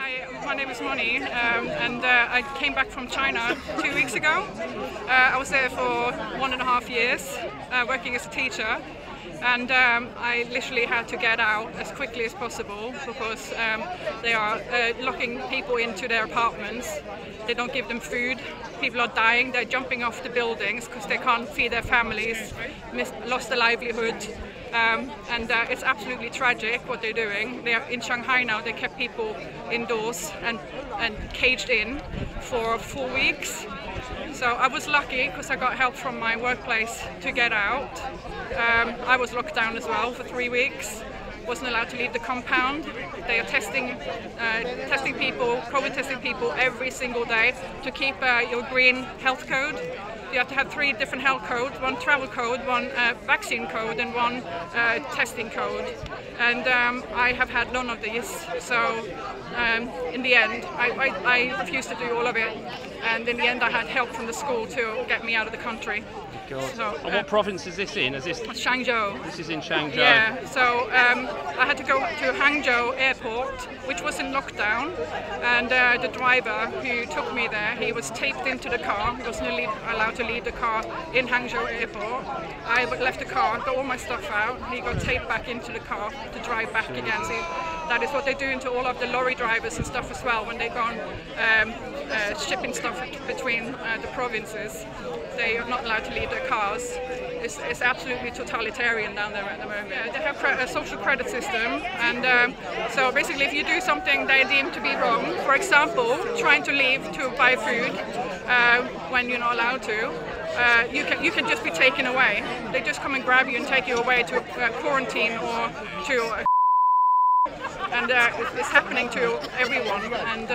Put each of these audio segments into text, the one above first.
Hi, my name is Moni, and I came back from China 2 weeks ago. I was there for 1.5 years, working as a teacher, and I literally had to get out as quickly as possible because they are locking people into their apartments. They don't give them food. People are dying. They're jumping off the buildings because they can't feed their families, lost their livelihood. And it's absolutely tragic what they're doing. They are in Shanghai now. They kept people indoors and caged in for 4 weeks. So I was lucky because I got help from my workplace to get out. I was locked down as well for 3 weeks. Wasn't allowed to leave the compound. They are testing people, COVID testing people every single day to keep your green health code. You have to have 3 different health codes, 1 travel code, 1 vaccine code, and 1 testing code. And I have had none of these. So in the end, I refused to do all of it. And in the end, I had help from the school to get me out of the country. So, and what province is this in? Is this Hangzhou? This is in Hangzhou. Yeah. So I had to go to Hangzhou airport, which was in lockdown, and the driver who took me there, he was taped into the car. He wasn't allowed to leave the car in Hangzhou airport. I left the car, got all my stuff out. He got taped back into the car to drive back again. See, that is what they do to all of the lorry drivers and stuff as well when they go on shipping stuff between the provinces. They are not allowed to leave their cars. It's absolutely totalitarian down there at the moment. They have a social credit system, and so basically if you do something they deem to be wrong, for example, trying to leave to buy food when you're not allowed to, you can just be taken away. They just come and grab you and take you away to quarantine or to and it's happening to everyone, and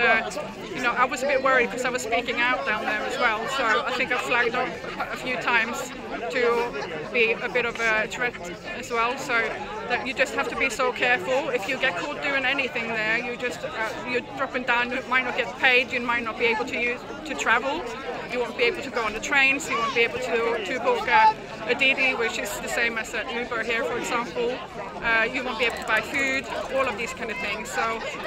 you know, I was a bit worried because I was speaking out down there as well, so I think I flagged up a few times to be a bit of a threat as well, so that you just have to be so careful. If you get caught doing anything there, you're dropping down, you might not get paid, you might not be able to travel, you won't be able to go on the trains, you won't be able to book a Odysee, which is the same as an Uber here, for example. You won't be able to buy food, all of these kind of things. So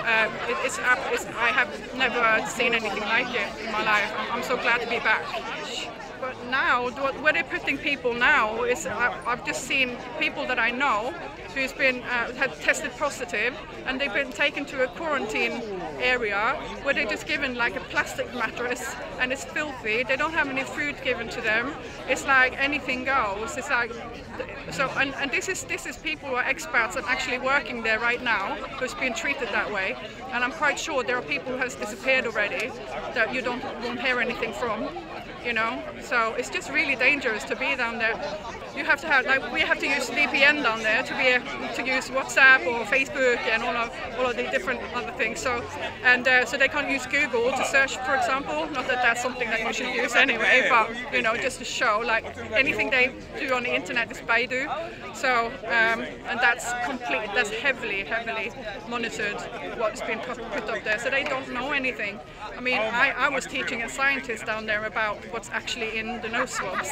I have never seen anything like it in my life. I'm so glad to be back. But now, where they're putting people now is, I've just seen people that I know who's been had tested positive, and they've been taken to a quarantine area where they're just given like a plastic mattress, and it's filthy. They don't have any food given to them. It's like anything goes. It's like so, and this is people who are experts and actually working there right now who's been treated that way. And I'm quite sure there are people who has disappeared already that you won't hear anything from. You know, so it's just really dangerous to be down there. You have to have, like, we have to use VPN down there to be able to use WhatsApp or Facebook and all of the different other things. So so they can't use Google to search, for example. Not that that's something that you should use anyway, but you know, just to show, like, anything they do on the internet is Baidu. So and that's heavily monitored what's been put up there. So they don't know anything. I mean, I was teaching a scientist down there about what's actually in the nose swabs,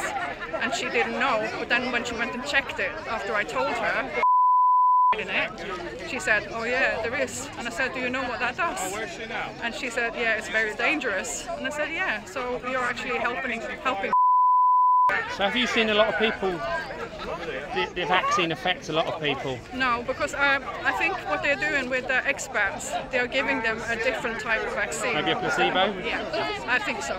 and she didn't know. But then when she went and checked it after I told her in it, she said, "Oh yeah, there is." And I said, "Do you know what that does?" And she said, "Yeah, it's very dangerous." And I said, "Yeah, so you're actually helping." So have you seen a lot of people, the vaccine affects a lot of people? No, because I think what they're doing with the expats, they're giving them a different type of vaccine. Maybe a placebo? Yeah, I think so.